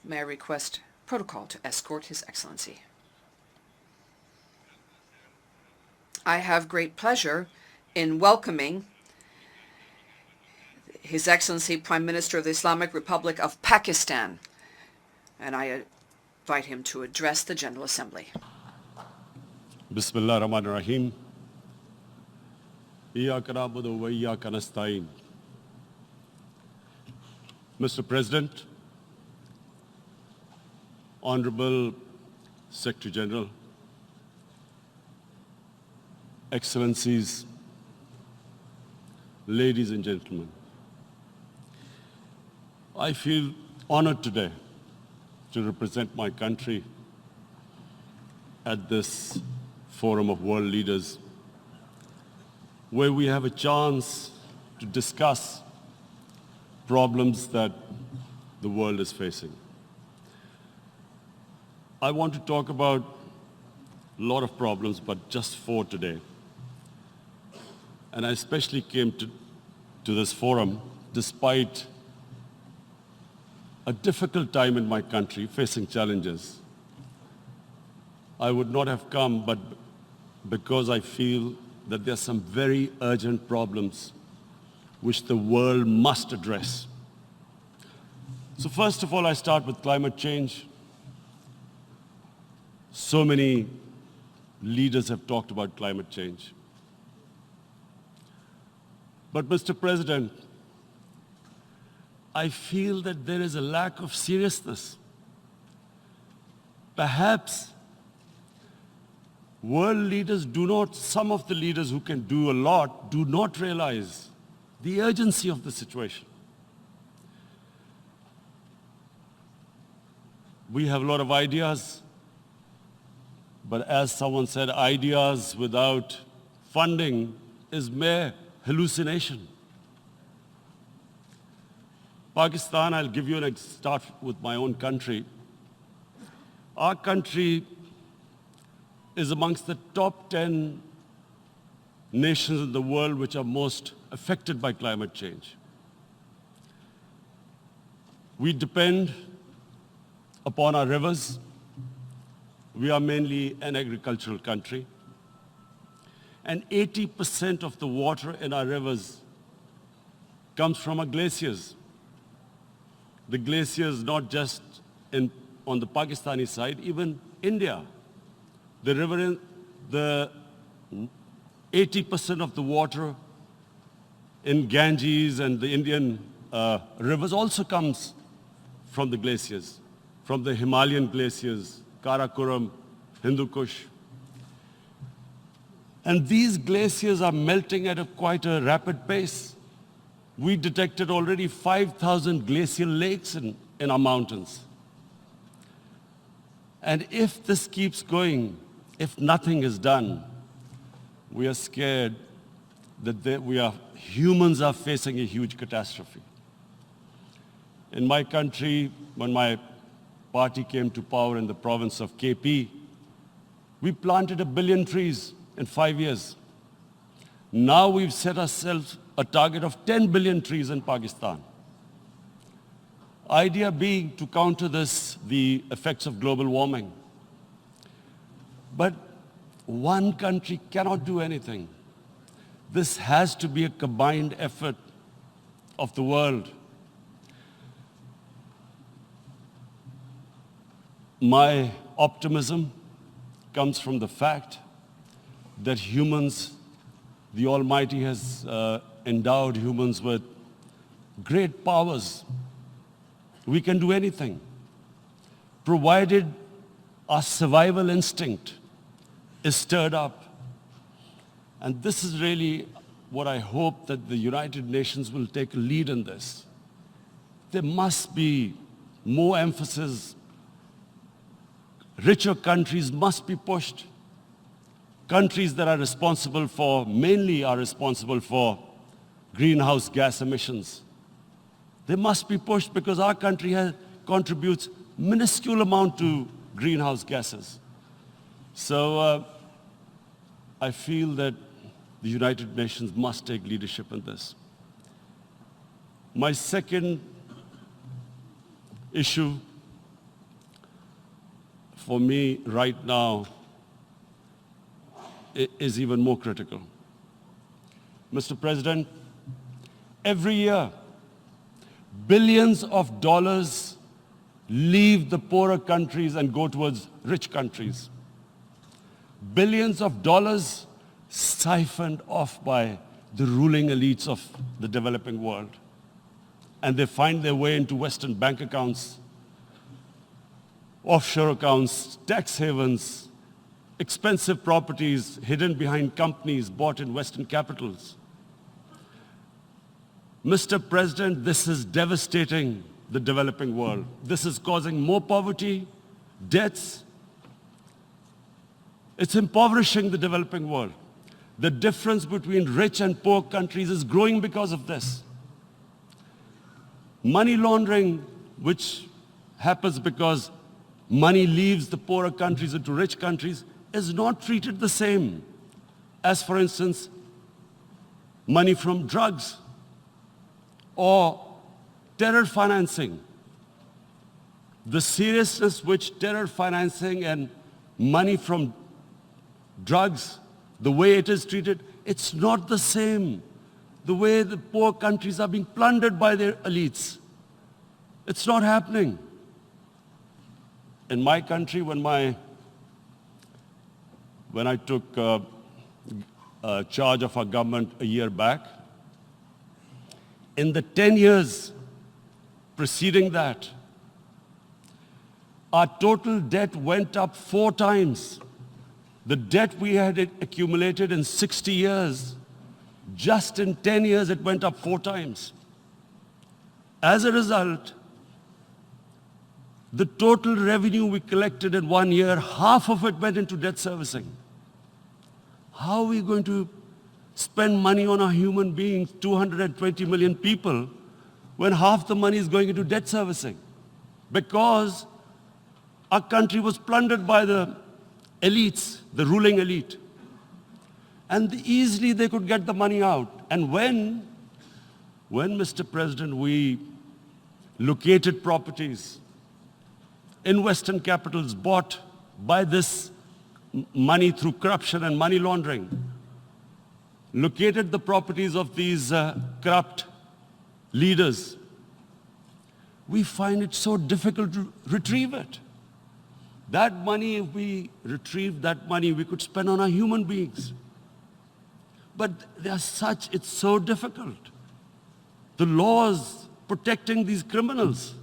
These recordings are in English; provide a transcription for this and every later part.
May I request protocol to escort His Excellency? I have great pleasure in welcoming His Excellency Prime Minister of the Islamic Republic of Pakistan, and I invite him to address the General Assembly. Bismillah ar-Rahman ar-Rahim. Iyyaka na'budu wa iyyaka nasta'in. Mr. President, Honorable Secretary General, Excellencies, ladies and gentlemen, I feel honored today to represent my country at this forum of world leaders, where we have a chance to discuss problems that the world is facing. I want to talk about a lot of problems, but just 4 today. And I especially came to this forum despite a difficult time in my country, facing challenges. I would not have come, but because I feel that there are some very urgent problems which the world must address. So first of all, I start with climate change. So many leaders have talked about climate change. But Mr. President, I feel that there is a lack of seriousness. Perhaps world leaders some of the leaders who can do a lot, do not realize the urgency of the situation. We have a lot of ideas, but as someone said, ideas without funding is mere hallucination. Pakistan, I'll give you start with my own country. Our country is amongst the top 10 nations in the world which are most affected by climate change. We depend upon our rivers. We are mainly an agricultural country. And 80% of the water in our rivers comes from our glaciers. The glaciers not just on the Pakistani side, even India. The 80% of the water in Ganges and the Indian rivers also comes from the glaciers, from the Himalayan glaciers, Karakoram, Hindu Kush. And these glaciers are melting at quite a rapid pace. We detected already 5,000 glacial lakes in our mountains. And if this keeps going, if nothing is done, we are scared that humans are facing a huge catastrophe. In my country, when my party came to power in the province of KP, we planted 1 billion trees in 5 years. Now we've set ourselves a target of 10 billion trees in Pakistan. Idea being to counter the effects of global warming. But one country cannot do anything. This has to be a combined effort of the world. My optimism comes from the fact that the Almighty has endowed humans with great powers. We can do anything, provided our survival instinct is stirred up. And this is really what I hope that the United Nations will take a lead in this. There must be more emphasis. Richer countries must be pushed. Countries that are mainly responsible for greenhouse gas emissions. They must be pushed because our country contributes minuscule amount to greenhouse gases. So I feel that the United Nations must take leadership in this. My second issue for me right now is even more critical. Mr. President, every year, billions of dollars leave the poorer countries and go towards rich countries. Billions of dollars siphoned off by the ruling elites of the developing world. And they find their way into Western bank accounts, offshore accounts, tax havens, expensive properties hidden behind companies bought in Western capitals. Mr. President, this is devastating the developing world. This is causing more poverty, debts. It's impoverishing the developing world. The difference between rich and poor countries is growing because of this. Money laundering, which happens because money leaves the poorer countries into rich countries, is not treated the same as, for instance, money from drugs or terror financing. The seriousness which terror financing and money from drugs, the way it is treated, it's not the same. The way the poor countries are being plundered by their elites. It's not happening. In my country, when I took charge of our government a year back, in the 10 years preceding that, our total debt went up 4 times. The debt we had accumulated in 60 years, just in 10 years it went up 4 times. As a result, the total revenue we collected in 1 year, half of it went into debt servicing. How are we going to spend money on our human beings, 220 million people, when half the money is going into debt servicing? Because our country was plundered by the elites, the ruling elite. And easily they could get the money out. And when, Mr. President, we located properties in Western capitals bought by this money through corruption and money laundering, located the properties of these corrupt leaders, we find it so difficult to retrieve it. That money, if we retrieved that money, we could spend on our human beings. But it's so difficult. The laws protecting these criminals.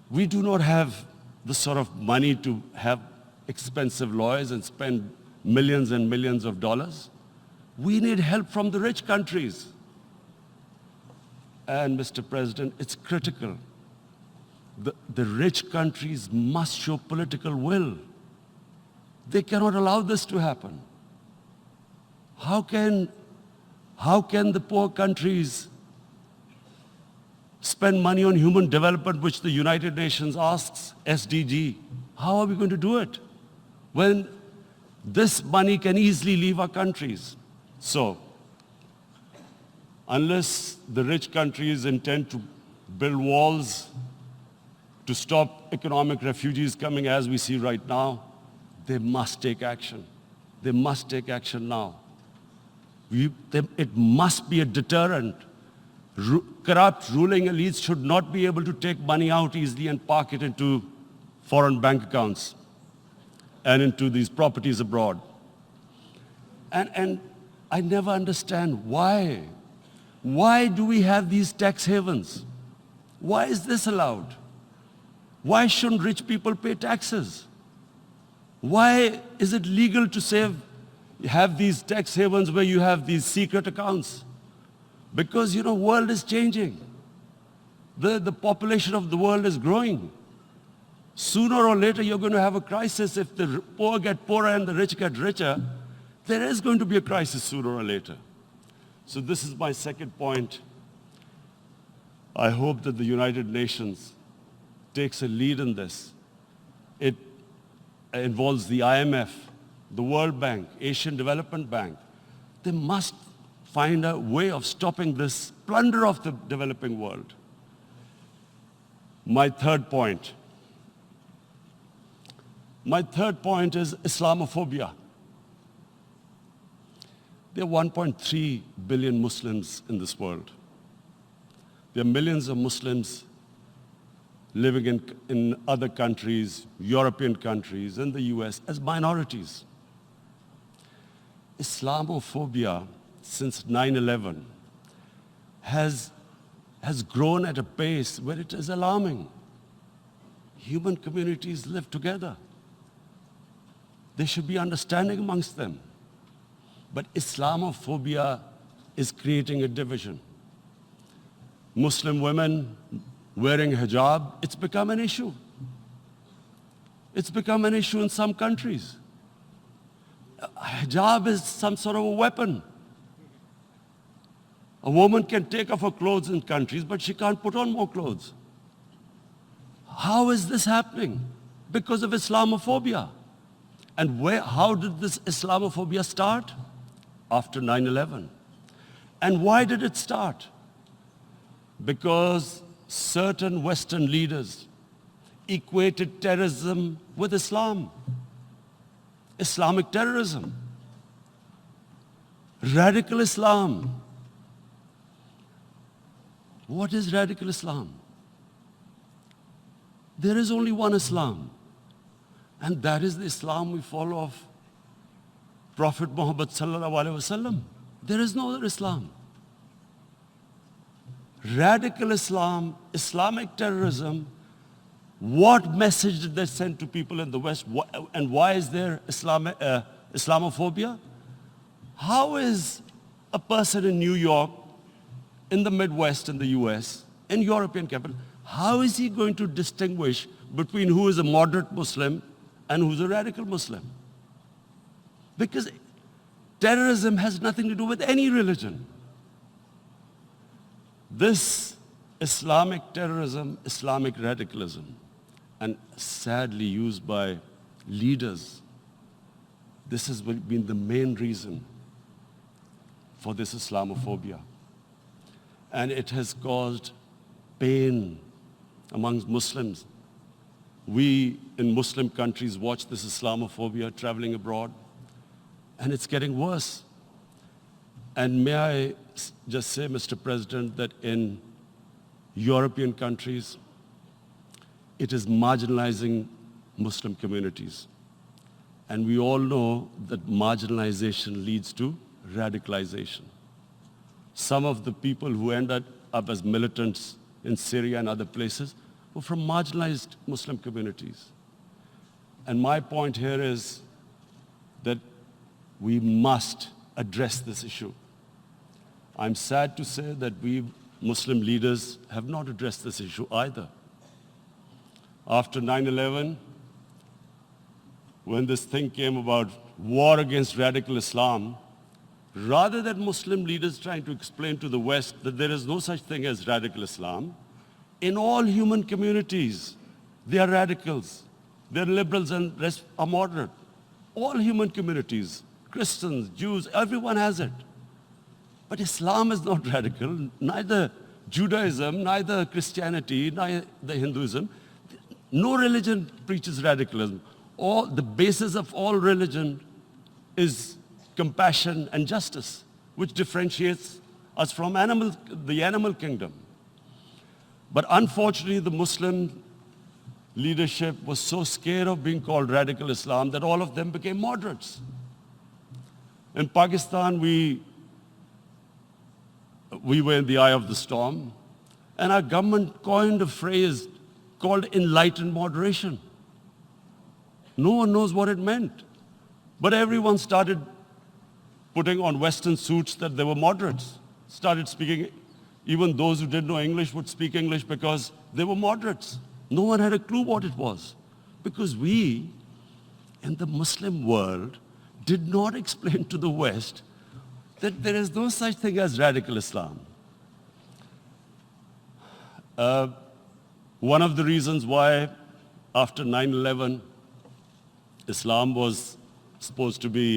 We do not have the sort of money to have expensive lawyers and spend millions and millions of dollars. We need help from the rich countries. And Mr. President, it's critical. The rich countries must show political will. They cannot allow this to happen. How can the poor countries spend money on human development, which the United Nations asks, SDG? How are we going to do it when this money can easily leave our countries? So, unless the rich countries intend to build walls to stop economic refugees coming as we see right now, they must take action. They must take action now. It must be a deterrent. Corrupt ruling elites should not be able to take money out easily and park it into foreign bank accounts and into these properties abroad. And I never understand why. Why do we have these tax havens? Why is this allowed? Why shouldn't rich people pay taxes? Why is it legal to have these tax havens where you have these secret accounts? Because, world is changing. The population of the world is growing. Sooner or later, you're going to have a crisis. If the poor get poorer and the rich get richer, there is going to be a crisis sooner or later. So this is my second point. I hope that the United Nations takes a lead in this. It involves the IMF, the World Bank, Asian Development Bank. They must find a way of stopping this plunder of the developing world. My third point, My third point is Islamophobia. There are 1.3 billion Muslims in this world. There are millions of Muslims living in other countries, European countries, in the US, as minorities. Islamophobia, since 9/11, has grown at a pace where it is alarming. Human communities live together. There should be understanding amongst them. But Islamophobia is creating a division. Muslim women wearing hijab, it's become an issue. It's become an issue in some countries. Hijab is some sort of a weapon. A woman can take off her clothes in countries, but she can't put on more clothes. How is this happening? Because of Islamophobia. And how did this Islamophobia start? After 9/11. And why did it start? Because certain Western leaders equated terrorism with Islam. Islamic terrorism. Radical Islam. What is radical Islam? There is only one Islam. And that is the Islam we follow of Prophet Muhammad sallallahu alaihi wasallam. There is no other Islam. Radical Islam, Islamic terrorism, what message did they send to people in the West? And why is there Islamophobia? How is a person in New York, in the Midwest, in the US, in European capital, how is he going to distinguish between who is a moderate Muslim and who's a radical Muslim? Because terrorism has nothing to do with any religion. This Islamic terrorism, Islamic radicalism, and sadly used by leaders, this has been the main reason for this Islamophobia. And it has caused pain amongst Muslims. We in Muslim countries watch this Islamophobia traveling abroad, and it's getting worse. And may I just say, Mr. President, that in European countries, it is marginalizing Muslim communities. And we all know that marginalization leads to radicalization. Some of the people who ended up as militants in Syria and other places were from marginalized Muslim communities. And my point here is that we must address this issue. I'm sad to say that we Muslim leaders have not addressed this issue either. After 9/11, when this thing came about war against radical Islam, rather than Muslim leaders trying to explain to the West that there is no such thing as radical Islam, in all human communities, they are radicals. They're liberals and rest are moderate. All human communities, Christians, Jews, everyone has it. But Islam is not radical, neither Judaism, neither Christianity, neither Hinduism. No religion preaches radicalism. The basis of all religion is compassion and justice, which differentiates us from the animal kingdom. But unfortunately, the Muslim leadership was so scared of being called radical Islam that all of them became moderates. In Pakistan, we were in the eye of the storm, and our government coined a phrase called enlightened moderation. No one knows what it meant. But everyone started putting on Western suits that they were moderates, started speaking. Even those who didn't know English would speak English because they were moderates. No one had a clue what it was. Because we, in the Muslim world, did not explain to the West that there is no such thing as radical Islam. One of the reasons why after 9/11, Islam was supposed to be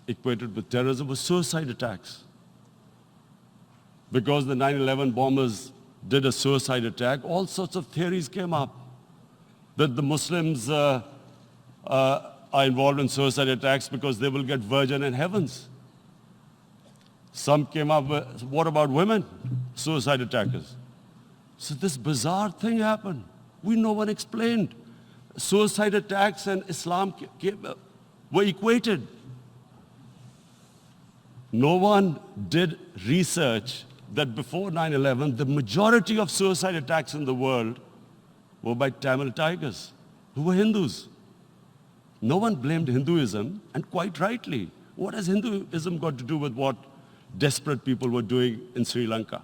equated with terrorism was suicide attacks. Because the 9/11 bombers did a suicide attack, all sorts of theories came up that the Muslims are involved in suicide attacks because they will get virgin in heavens. Some came up with, what about women, suicide attackers? So this bizarre thing happened. No one explained. Suicide attacks and Islam were equated. No one did research that before 9/11, the majority of suicide attacks in the world were by Tamil tigers, who were Hindus. No one blamed Hinduism, and quite rightly. What has Hinduism got to do with what desperate people were doing in Sri Lanka?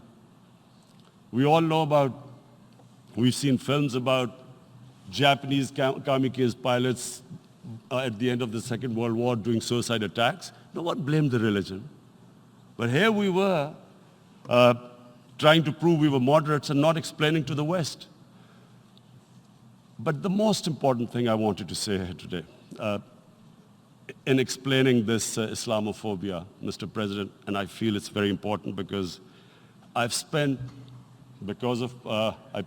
We all know we've seen films about Japanese kamikaze pilots at the end of the Second World War doing suicide attacks. No one blamed the religion. But here we were trying to prove we were moderates and not explaining to the West. But the most important thing I wanted to say here today, in explaining this Islamophobia, Mr. President, and I feel it's very important because I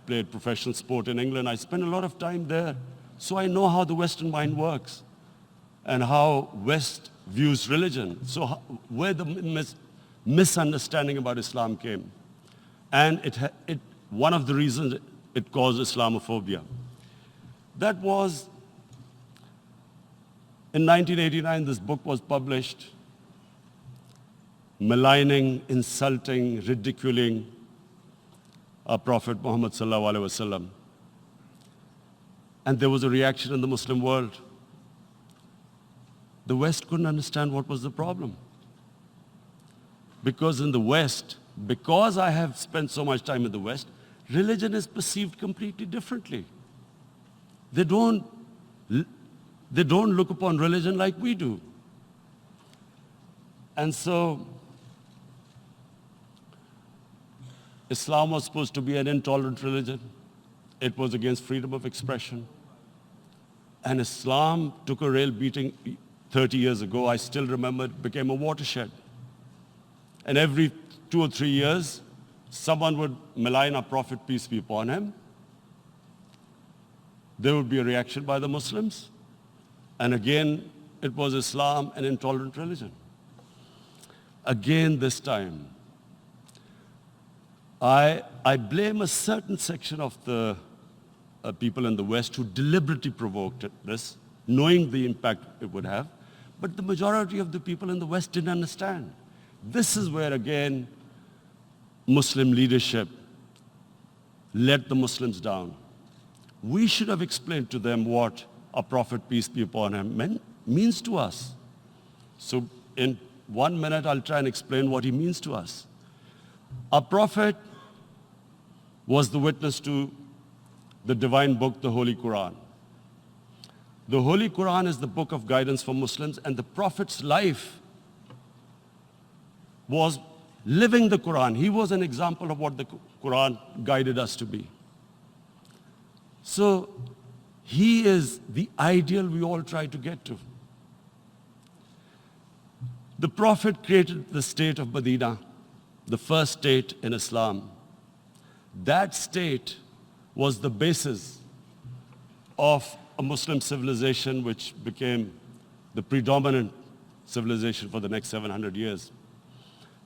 played professional sport in England, I spent a lot of time there. So I know how the Western mind works and how West views religion. So where the misunderstanding about Islam came. And one of the reasons it caused Islamophobia. That was, in 1989, this book was published, maligning, insulting, ridiculing our Prophet Muhammad sallallahu alaihi wasallam. And there was a reaction in the Muslim world. The West couldn't understand what was the problem. Because in the West, because I have spent so much time in the West, religion is perceived completely differently. They don't look upon religion like we do. And so, Islam was supposed to be an intolerant religion. It was against freedom of expression. And Islam took a real beating 30 years ago. I still remember it became a watershed. And every 2 or 3 years, someone would malign our Prophet, peace be upon him. There would be a reaction by the Muslims. And again, it was Islam, an intolerant religion. Again, this time, I blame a certain section of the people in the West who deliberately provoked this, knowing the impact it would have. But the majority of the people in the West didn't understand. This is where, again, Muslim leadership let the Muslims down. We should have explained to them what our Prophet, peace be upon him, means to us. So in 1 minute, I'll try and explain what he means to us. Our Prophet was the witness to the divine book, the Holy Quran. The Holy Quran is the book of guidance for Muslims, and the Prophet's life was living the Quran. He was an example of what the Quran guided us to be. So he is the ideal we all try to get to. The Prophet created the state of Medina, the first state in Islam. That state was the basis of a Muslim civilization which became the predominant civilization for the next 700 years.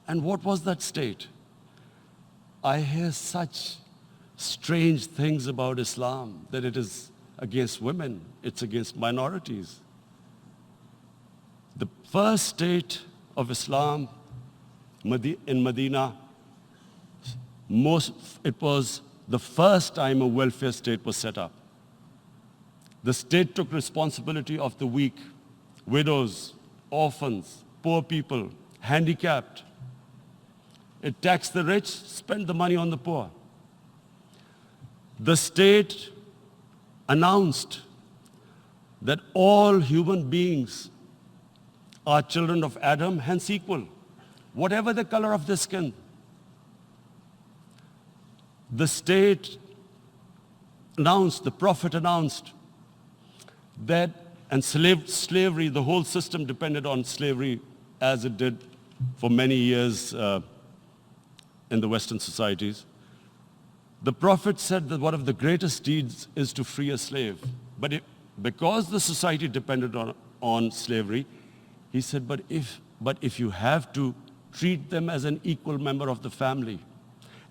And what was that state? I hear such strange things about Islam, that it is against women, it's against minorities. The first state of Islam in Medina, it was the first time a welfare state was set up. The state took responsibility of the weak, widows, orphans, poor people, handicapped. It taxed the rich, spent the money on the poor. The state announced that all human beings are children of Adam, hence equal, whatever the color of their skin. The state announced, the Prophet announced that, and slavery, the whole system depended on slavery as it did for many years in the Western societies. The Prophet said that one of the greatest deeds is to free a slave. But because the society depended on slavery, he said, but if you have to treat them as an equal member of the family.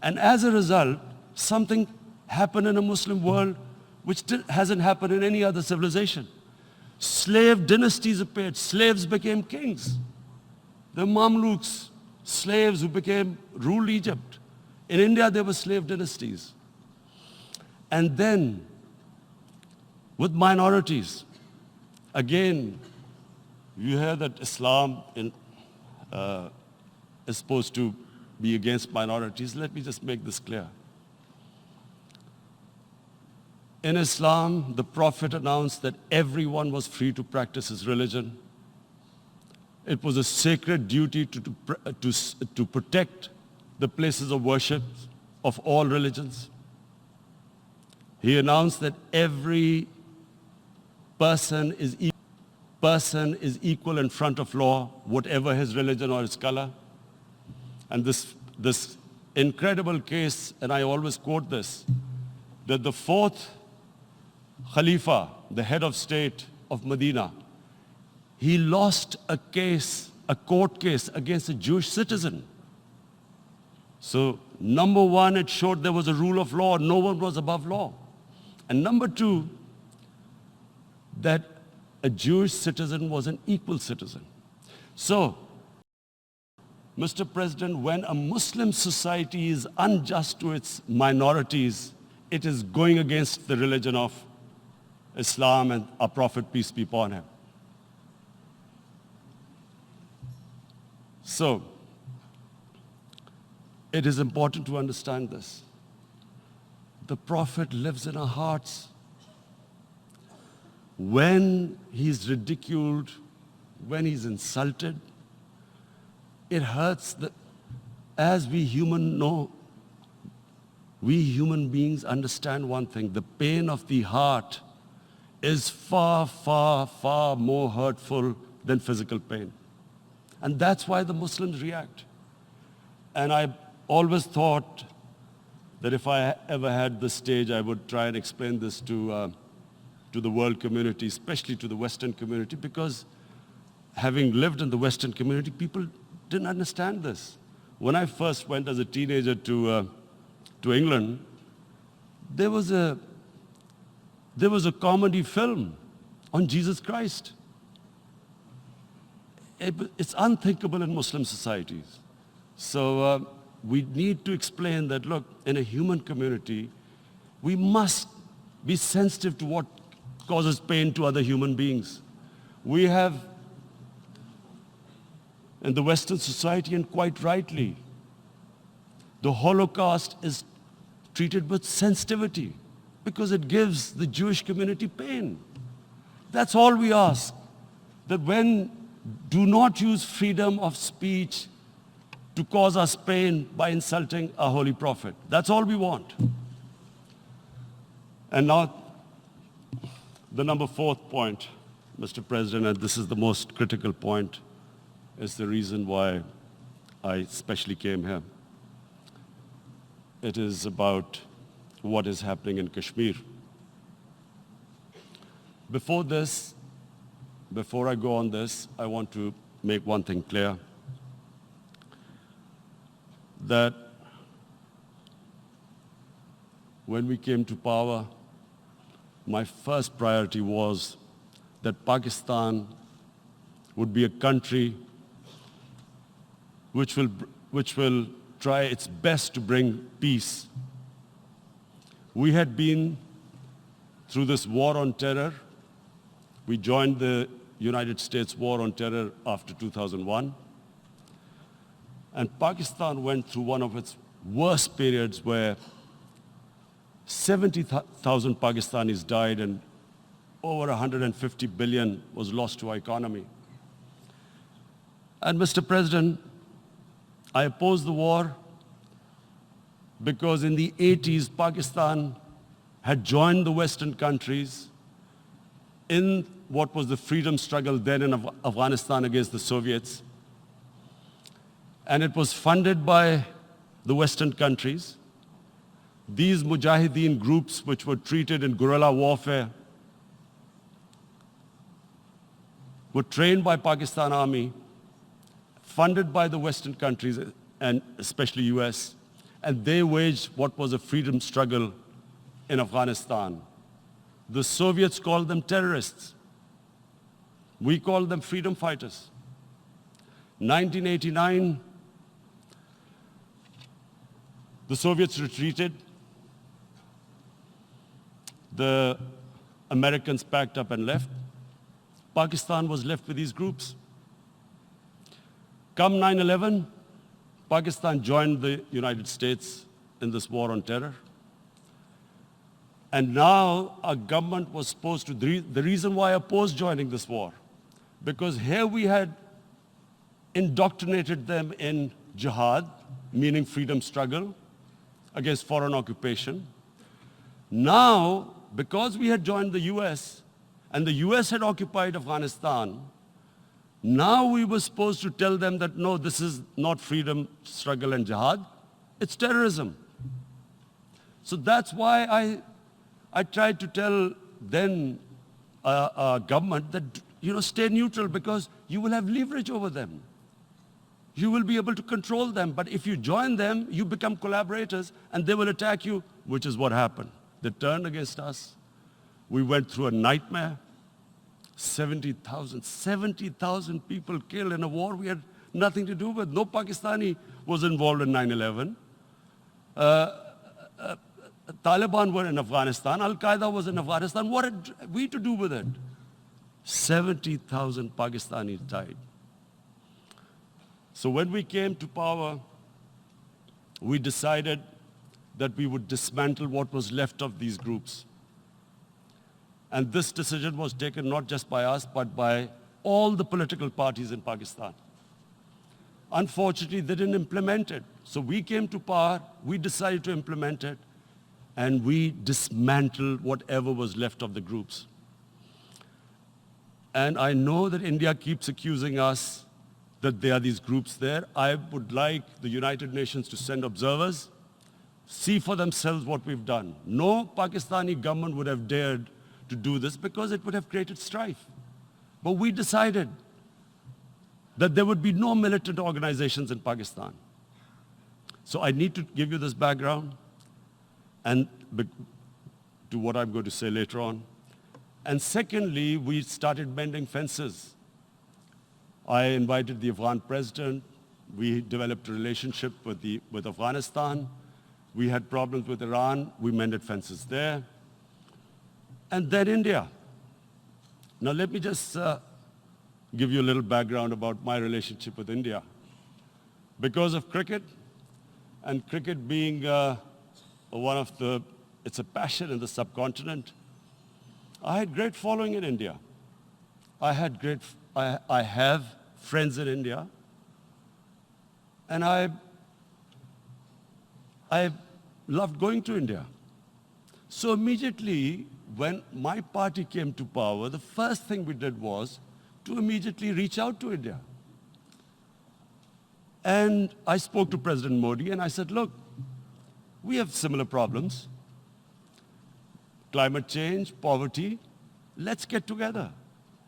And as a result, something happened in a Muslim world which hasn't happened in any other civilization. Slave dynasties appeared. Slaves became kings. The Mamluks, slaves who ruled Egypt. In India, there were slave dynasties. And then, with minorities, again, you hear that Islam is supposed to be against minorities. Let me just make this clear. In Islam, the Prophet announced that everyone was free to practice his religion. It was a sacred duty to protect the places of worship of all religions. He announced that every person is equal in front of law, whatever his religion or his color. And this incredible case, and I always quote this, that the fourth Khalifa, the head of state of Medina, he lost a court case against a Jewish citizen. So, number one, it showed there was a rule of law, no one was above law. And number two, that a Jewish citizen was an equal citizen. So, Mr. President, when a Muslim society is unjust to its minorities, it is going against the religion of Islam and our Prophet, peace be upon him. So, it is important to understand this. The Prophet lives in our hearts. When he's ridiculed, when he's insulted, it hurts. As we human beings understand one thing, the pain of the heart is far, far, far more hurtful than physical pain. And that's why the Muslims react. And I always thought that if I ever had this stage, I would try and explain this to the world community, especially to the Western community, because having lived in the Western community, people didn't understand this. When I first went as a teenager to England, there was a comedy film on Jesus Christ. It's unthinkable in Muslim societies. So we need to explain that, look, in a human community, we must be sensitive to what causes pain to other human beings. We have, in the Western society, and quite rightly, the Holocaust is treated with sensitivity because it gives the Jewish community pain. That's all we ask. That do not use freedom of speech to cause us pain by insulting our holy prophet. That's all we want. And now, the number fourth point, Mr. President, and this is the most critical point, is the reason why I especially came here. It is about what is happening in Kashmir. Before I go on this, I want to make one thing clear, that when we came to power, my first priority was that Pakistan would be a country which will try its best to bring peace. We had been through this war on terror. We joined the United States war on terror after 2001. And Pakistan went through one of its worst periods where 70,000 Pakistanis died and over 150 billion was lost to our economy. And Mr. President, I opposed the war because in the 80s, Pakistan had joined the Western countries in what was the freedom struggle then in Afghanistan against the Soviets. And it was funded by the Western countries. These Mujahideen groups, which were treated in guerrilla warfare, were trained by Pakistan Army, funded by the Western countries, and especially US, and they waged what was a freedom struggle in Afghanistan. The Soviets called them terrorists. We called them freedom fighters. 1989, the Soviets retreated. The Americans packed up and left. Pakistan was left with these groups. Come 9/11, Pakistan joined the United States in this war on terror. And now our government was supposed to, the reason why I opposed joining this war, because here we had indoctrinated them in jihad, meaning freedom struggle against foreign occupation. Now, because we had joined the US, and the US had occupied Afghanistan, now we were supposed to tell them that, no, this is not freedom struggle and jihad, it's terrorism. So that's why I tried to tell then government that, stay neutral, because you will have leverage over them. You will be able to control them, but if you join them, you become collaborators and they will attack you, which is what happened. They turned against us. We went through a nightmare. 70,000 people killed in a war we had nothing to do with. No Pakistani was involved in 9/11. Taliban were in Afghanistan. Al-Qaeda was in Afghanistan. What had we to do with it? 70,000 Pakistanis died. So when we came to power, we decided that we would dismantle what was left of these groups. And this decision was taken not just by us, but by all the political parties in Pakistan. Unfortunately, they didn't implement it. So we came to power, we decided to implement it, and we dismantled whatever was left of the groups. And I know that India keeps accusing us that there are these groups there. I would like the United Nations to send observers, see for themselves what we've done. No Pakistani government would have dared to do this because it would have created strife. But we decided that there would be no militant organizations in Pakistan. So I need to give you this background and to what I'm going to say later on. And secondly, we started mending fences. I invited the Afghan president. We developed a relationship with Afghanistan. We had problems with Iran. We mended fences there. And then India. Now let me just give you a little background about my relationship with India. Because of cricket, and cricket being it's a passion in the subcontinent, I had great following in India. I have friends in India, and I loved going to India. So immediately, when my party came to power, the first thing we did was to immediately reach out to India. And I spoke to President Modi and I said, look, we have similar problems. Climate change, poverty, let's get together.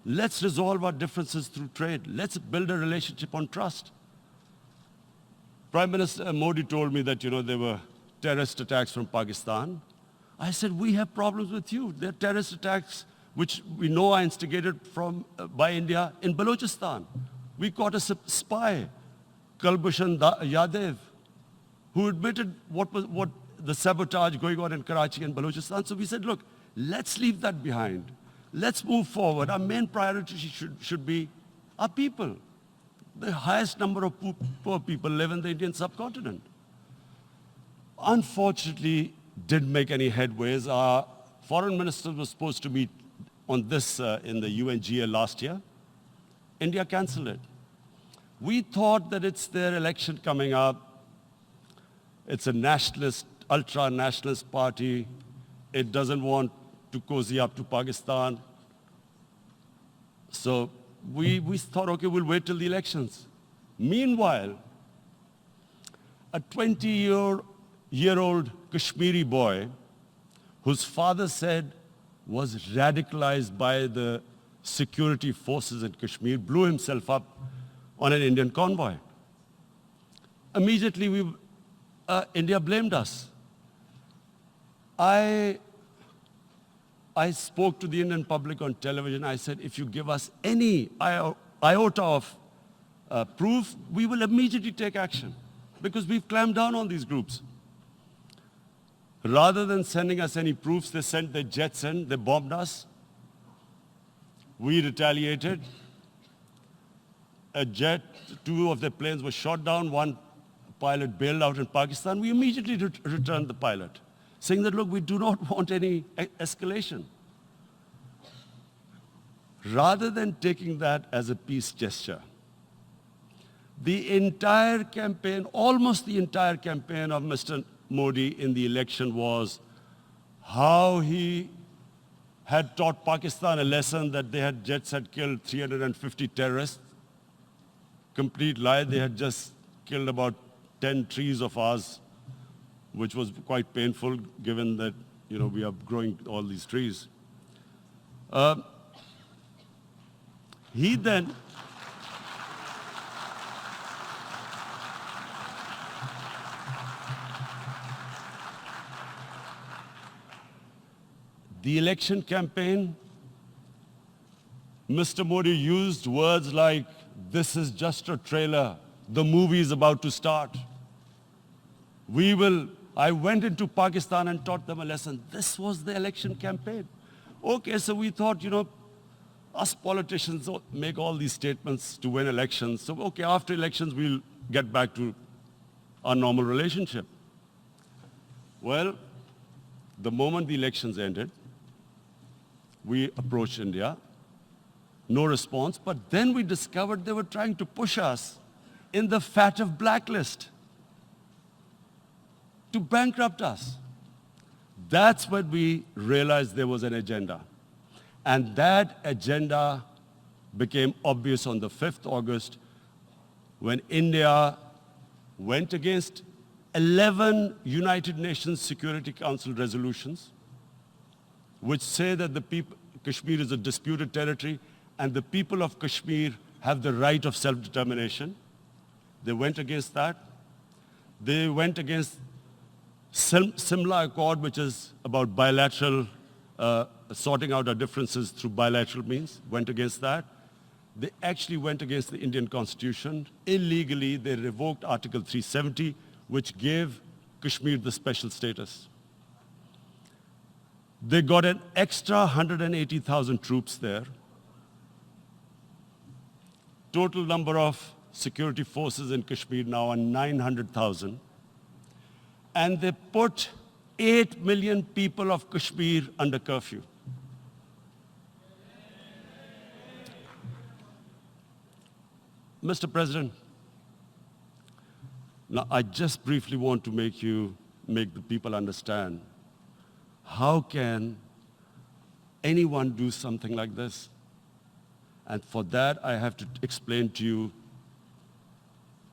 Let's resolve our differences through trade. Let's build a relationship on trust. Prime Minister Modi told me that, there were terrorist attacks from Pakistan. I said, we have problems with you. There are terrorist attacks which we know are instigated by India in Balochistan. We caught a spy, Kulbhushan Yadav, who admitted what the sabotage going on in Karachi and Balochistan. So we said, look, let's leave that behind. Let's move forward. Our main priority should be our people. The highest number of poor people live in the Indian subcontinent. Unfortunately, didn't make any headways. Our foreign minister was supposed to meet on this in the UNGA last year. India canceled it. We thought that it's their election coming up. It's a nationalist, ultra-nationalist party. It doesn't want to cozy up to Pakistan. So we thought, okay, we'll wait till the elections. Meanwhile, a 20-year-old Kashmiri boy, whose father said was radicalized by the security forces in Kashmir, blew himself up on an Indian convoy. Immediately, India blamed us. I spoke to the Indian public on television. I said, if you give us any iota of proof, we will immediately take action because we've clamped down on these groups. Rather than sending us any proofs, they sent their jets in, they bombed us. We retaliated. Two of their planes were shot down, one pilot bailed out in Pakistan. We immediately returned the pilot, saying that, look, we do not want any escalation. Rather than taking that as a peace gesture, the entire campaign, almost the entire campaign of Mr. Modi in the election was how he had taught Pakistan a lesson that jets had killed 350 terrorists. Complete lie, they had just killed about 10 trees of ours, which was quite painful given that, we are growing all these trees. He then the election campaign, Mr. Modi used words like, this is just a trailer, the movie is about to start. I went into Pakistan and taught them a lesson. This was the election campaign. Okay, so we thought, us politicians make all these statements to win elections. So, okay, after elections, we'll get back to our normal relationship. Well, the moment the elections ended, we approached India, no response, but then we discovered they were trying to push us in the FATF blacklist to bankrupt us. That's when we realized there was an agenda. And that agenda became obvious on the 5th August when India went against 11 United Nations Security Council resolutions which say that Kashmir is a disputed territory and the people of Kashmir have the right of self-determination. They went against that. They went against Simla Accord, which is about bilateral, sorting out our differences through bilateral means, went against that. They actually went against the Indian Constitution. Illegally, they revoked Article 370, which gave Kashmir the special status. They got an extra 180,000 troops there. Total number of security forces in Kashmir now are 900,000. And they put 8 million people of Kashmir under curfew. Mr. President, now I just briefly want to make the people understand how can anyone do something like this? And for that, I have to explain to you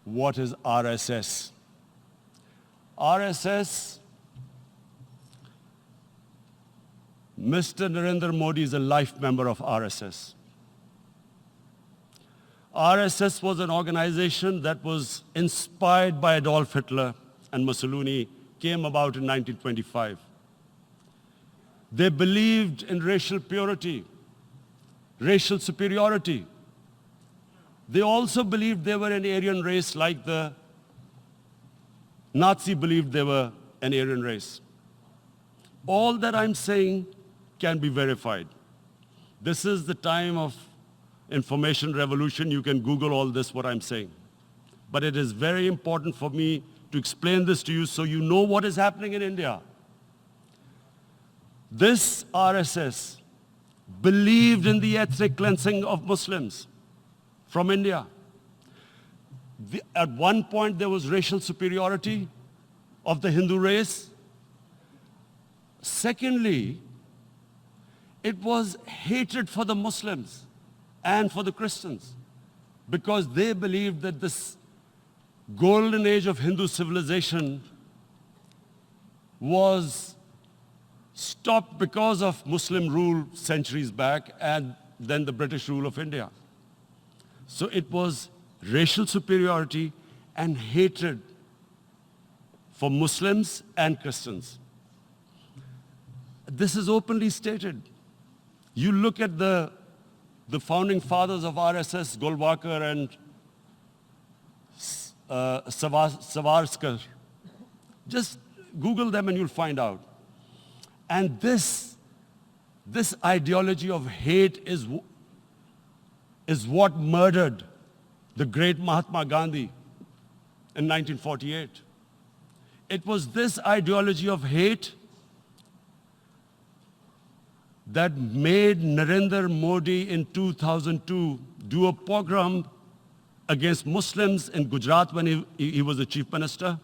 what is RSS. RSS, Mr. Narendra Modi is a life member of RSS. RSS was an organization that was inspired by Adolf Hitler and Mussolini, came about in 1925. They believed in racial purity, racial superiority. They also believed they were an Aryan race like the Nazi believed they were an Aryan race. All that I'm saying can be verified. This is the time of information revolution. You can Google all this, what I'm saying. But it is very important for me to explain this to you so you know what is happening in India. This RSS believed in the ethnic cleansing of Muslims from India. At one point, there was racial superiority of the Hindu race. Secondly, it was hatred for the Muslims and for the Christians because they believed that this golden age of Hindu civilization was stopped because of Muslim rule centuries back, and than the British rule of India. So it was racial superiority and hatred for Muslims and Christians. This is openly stated. You look at the founding fathers of RSS, Golwalkar and Savarkar. Just Google them and you'll find out. And this ideology of hate is what murdered the great Mahatma Gandhi in 1948. It was this ideology of hate that made Narendra Modi in 2002 do a pogrom against Muslims in Gujarat when he was the chief minister.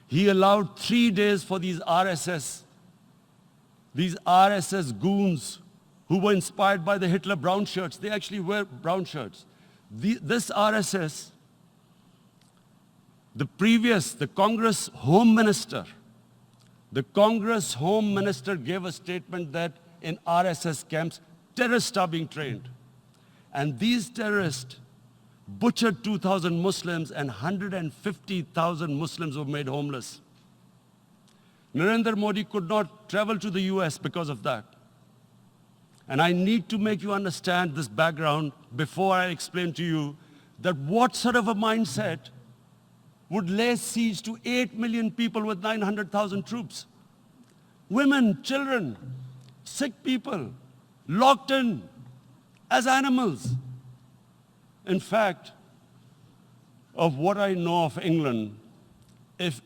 He allowed 3 days for these RSS goons who were inspired by the Hitler brown shirts. They actually wear brown shirts. This RSS, the Congress Home Minister gave a statement that in RSS camps, terrorists are being trained. And these terrorists butchered 2,000 Muslims and 150,000 Muslims were made homeless. Narendra Modi could not travel to the US because of that. And I need to make you understand this background before I explain to you that what sort of a mindset would lay siege to 8 million people with 900,000 troops. Women, children, sick people, locked in as animals. In fact, of what I know of England, if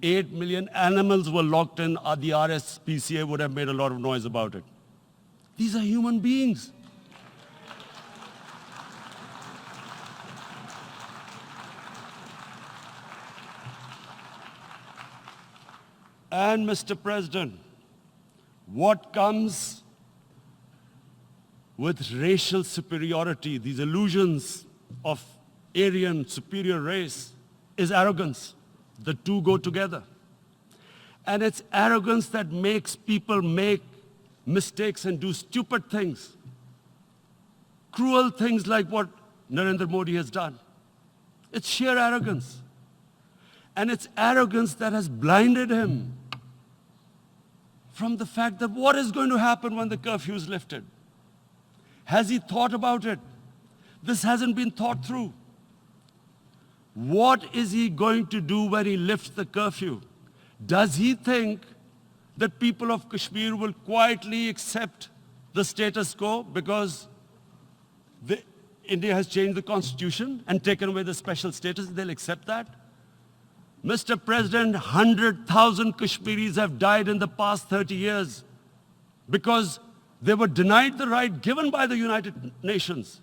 8 million animals were locked in, the RSPCA would have made a lot of noise about it. These are human beings. And Mr. President, what comes with racial superiority, these illusions of Aryan superior race, is arrogance. The two go together. And it's arrogance that makes people make mistakes and do stupid things. Cruel things like what Narendra Modi has done. It's sheer arrogance. And it's arrogance that has blinded him from the fact that what is going to happen when the curfew is lifted? Has he thought about it? This hasn't been thought through. What is he going to do when he lifts the curfew? Does he think that people of Kashmir will quietly accept the status quo because India has changed the constitution and taken away the special status? They'll accept that? Mr. President, 100,000 Kashmiris have died in the past 30 years because they were denied the right given by the United Nations,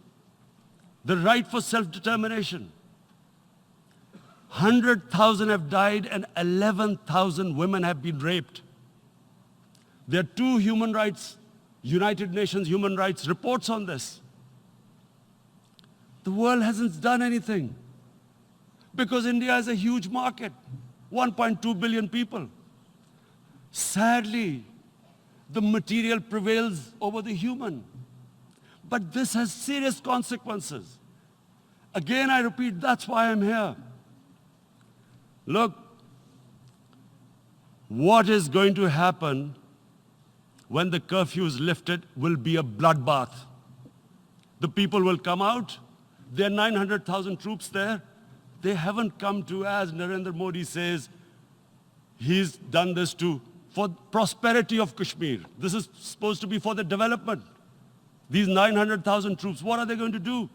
the right for self-determination. 100,000 have died and 11,000 women have been raped. There are two United Nations human rights reports on this. The world hasn't done anything because India is a huge market, 1.2 billion people. Sadly, the material prevails over the human. But this has serious consequences. Again, I repeat, that's why I'm here. Look, what is going to happen when the curfew is lifted will be a bloodbath. The people will come out. There are 900,000 troops there. They haven't come to, as Narendra Modi says, he's done this for prosperity of Kashmir. This is supposed to be for the development. These 900,000 troops, what are they going to do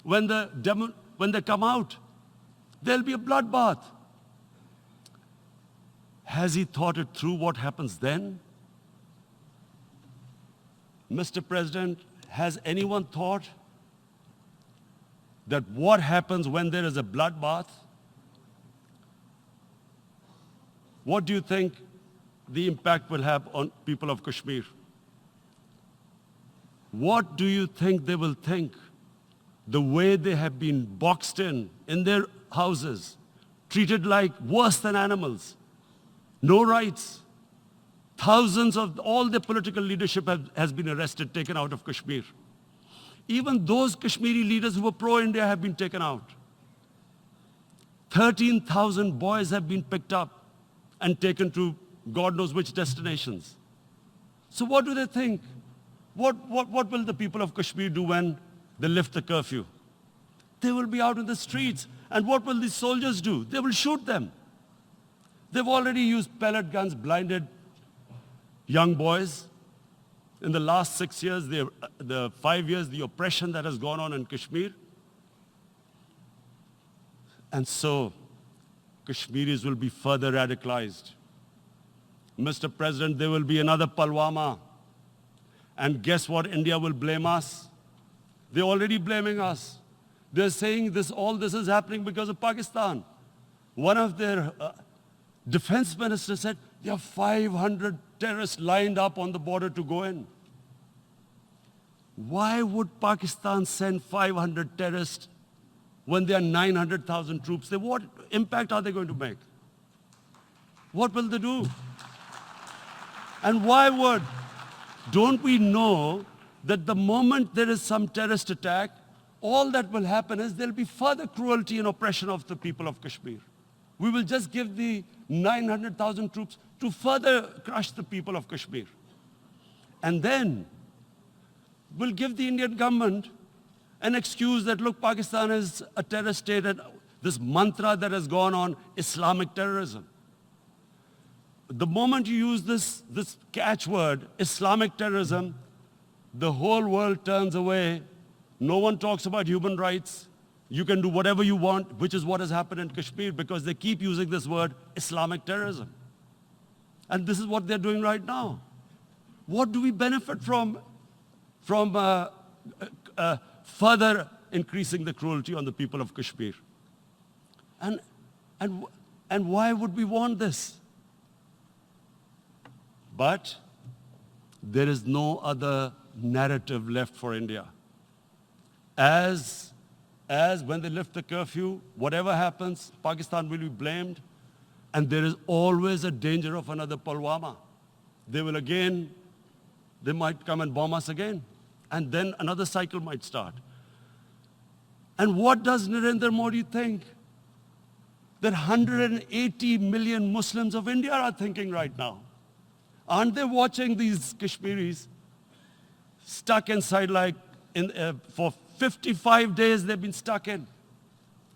when they come out? There'll be a bloodbath. Has he thought it through what happens then? Mr. President, has anyone thought that what happens when there is a bloodbath? What do you think the impact will have on people of Kashmir? What do you think they will think? The way they have been boxed in their houses, treated like worse than animals, no rights. Thousands of all the political leadership has been arrested, taken out of Kashmir. Even those Kashmiri leaders who were pro-India have been taken out. 13,000 boys have been picked up and taken to God knows which destinations. So what do they think? What will the people of Kashmir do when they lift the curfew? They will be out in the streets. And what will these soldiers do? They will shoot them. They've already used pellet guns, blinded young boys. In the last 6 years, the 5 years, the oppression that has gone on in Kashmir. And so, Kashmiris will be further radicalized. Mr. President, there will be another Pulwama. And guess what? India will blame us. They're already blaming us. They're saying all this is happening because of Pakistan. One of their defense ministers said, there are 500 terrorists lined up on the border to go in. Why would Pakistan send 500 terrorists when there are 900,000 troops? What impact are they going to make? What will they do? And don't we know that the moment there is some terrorist attack, all that will happen is there'll be further cruelty and oppression of the people of Kashmir. We will just give the 900,000 troops to further crush the people of Kashmir. And then we'll give the Indian government an excuse that, look, Pakistan is a terrorist state, and this mantra that has gone on, Islamic terrorism. The moment you use this catchword, Islamic terrorism, the whole world turns away. No one talks about human rights. You can do whatever you want, which is what has happened in Kashmir, because they keep using this word, Islamic terrorism. And this is what they're doing right now. What do we benefit from further increasing the cruelty on the people of Kashmir? And why would we want this? But there is no other narrative left for India. As when they lift the curfew, whatever happens, Pakistan will be blamed, and there is always a danger of another Pulwama. They might come and bomb us again, and then another cycle might start. And what does Narendra Modi think? That 180 million Muslims of India are thinking right now. Aren't they watching these Kashmiris stuck inside for 55 days they've been stuck in?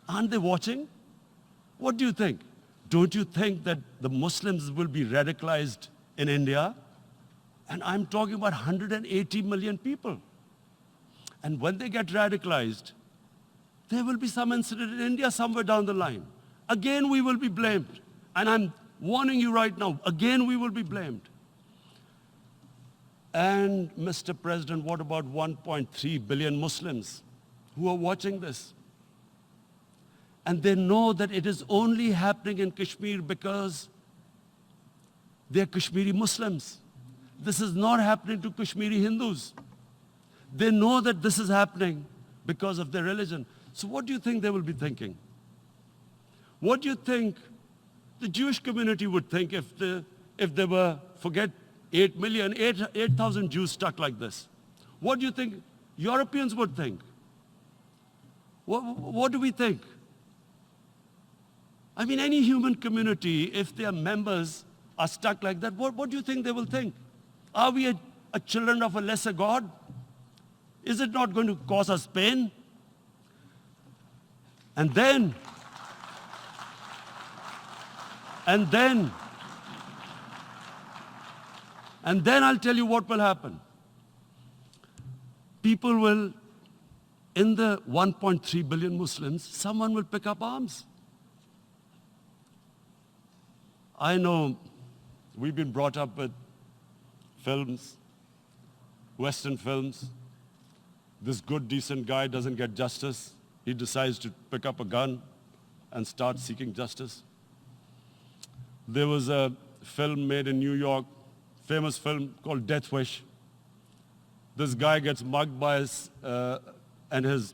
Aren't they watching? What do you think? Don't you think that the Muslims will be radicalized in India? And I'm talking about 180 million people. And when they get radicalized, there will be some incident in India somewhere down the line. Again, we will be blamed. And I'm warning you right now, again, we will be blamed. And Mr. President, what about 1.3 billion Muslims who are watching this? And they know that it is only happening in Kashmir because they're Kashmiri Muslims. This is not happening to Kashmiri Hindus. They know that this is happening because of their religion. So what do you think they will be thinking? What do you think the Jewish community would think if they were, forget 8,000 Jews stuck like this? What do you think Europeans would think? What do we think? I mean, any human community, if their members are stuck like that, what do you think they will think? Are we a children of a lesser God? Is it not going to cause us pain? And then I'll tell you what will happen. People will, in the 1.3 billion Muslims, someone will pick up arms. I know we've been brought up with films, Western films. This good, decent guy doesn't get justice. He decides to pick up a gun and start seeking justice. There was a film made in New York, famous film called Death Wish. This guy gets mugged by and his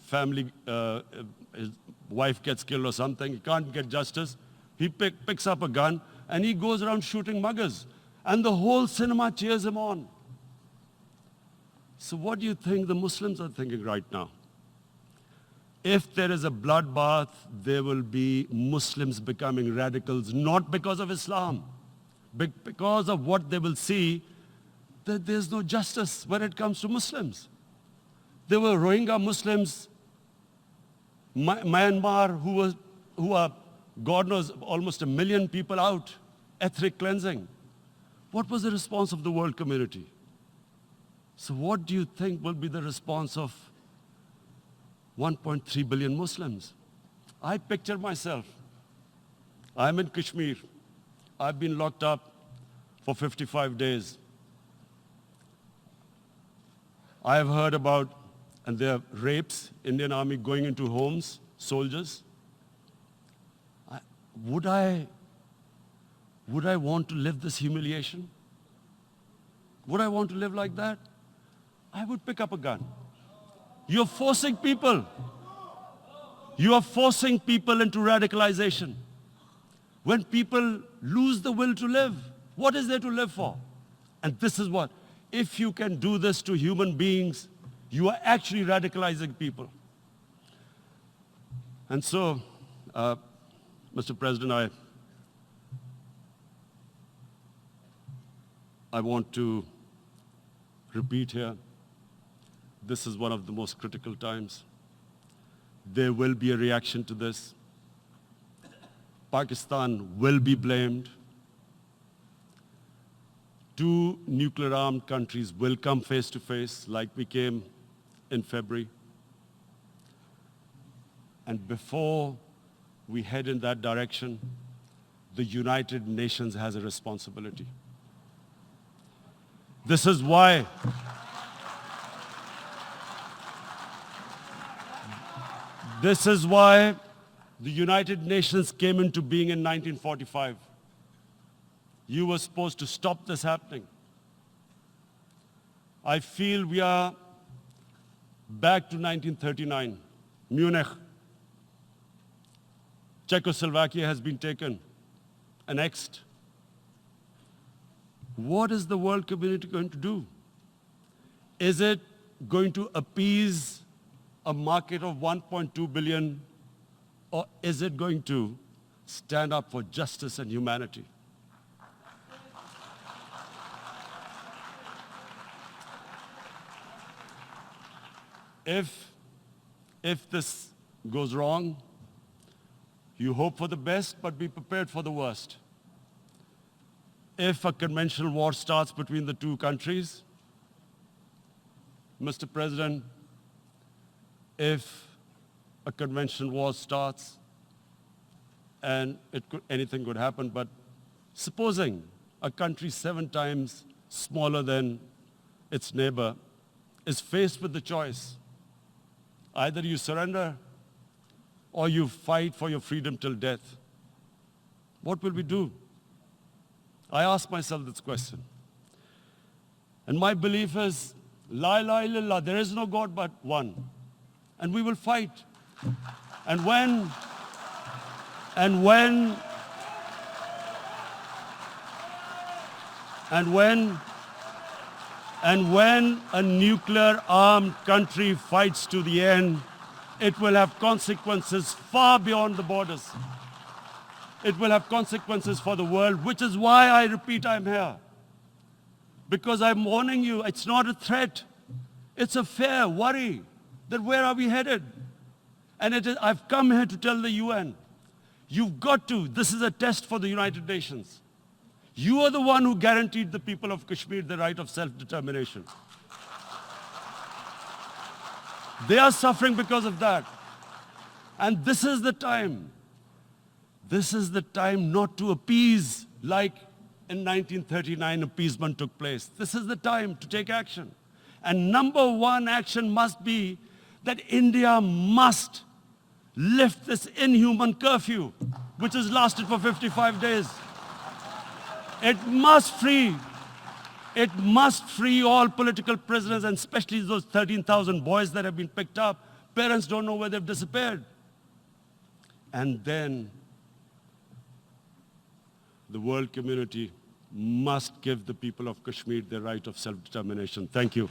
family, his wife gets killed or something. He can't get justice. He picks up a gun and he goes around shooting muggers. And the whole cinema cheers him on. So what do you think the Muslims are thinking right now? If there is a bloodbath, there will be Muslims becoming radicals, not because of Islam, but because of what they will see, that there's no justice when it comes to Muslims. There were Rohingya Muslims, Myanmar, who are, God knows, almost 1 million people out, ethnic cleansing. What was the response of the world community? So what do you think will be the response of 1.3 billion Muslims? I picture myself. I'm in Kashmir. I've been locked up for 55 days. I have heard about, and there are rapes, Indian Army going into homes, soldiers. Would I want to live this humiliation? Would I want to live like that? I would pick up a gun. You're forcing people. You are forcing people into radicalization. When people lose the will to live, what is there to live for? And this is what, if you can do this to human beings, you are actually radicalizing people. And so, Mr. President, I want to repeat here, this is one of the most critical times. There will be a reaction to this. Pakistan will be blamed. 2 nuclear-armed countries will come face to face like we came in February. And before we head in that direction, the United Nations has a responsibility. This is why the United Nations came into being in 1945. You were supposed to stop this happening. I feel we are back to 1939, Munich. Czechoslovakia has been taken, annexed. What is the world community going to do? Is it going to appease a market of 1.2 billion, or is it going to stand up for justice and humanity? If this goes wrong, you hope for the best, but be prepared for the worst. If a conventional war starts between the 2 countries, Mr. President, if a conventional war starts, and anything could happen, but supposing a country 7 times smaller than its neighbor is faced with the choice, either you surrender or you fight for your freedom till death, what will we do? I ask myself this question. And my belief is, La ilaha illallah, there is no God but one. And we will fight. And when a nuclear-armed country fights to the end, it will have consequences far beyond the borders. It will have consequences for the world, which is why I repeat I'm here. Because I'm warning you, it's not a threat. It's a fair worry that where are we headed? And I've come here to tell the UN, you've got to, this is a test for the United Nations. You are the one who guaranteed the people of Kashmir the right of self-determination. They are suffering because of that. And this is the time. This is the time not to appease like in 1939 appeasement took place. This is the time to take action. And number 1 action must be that India must lift this inhuman curfew, which has lasted for 55 days. It must free all political prisoners, and especially those 13,000 boys that have been picked up. Parents don't know where they've disappeared. And then the world community must give the people of Kashmir their right of self-determination. Thank you.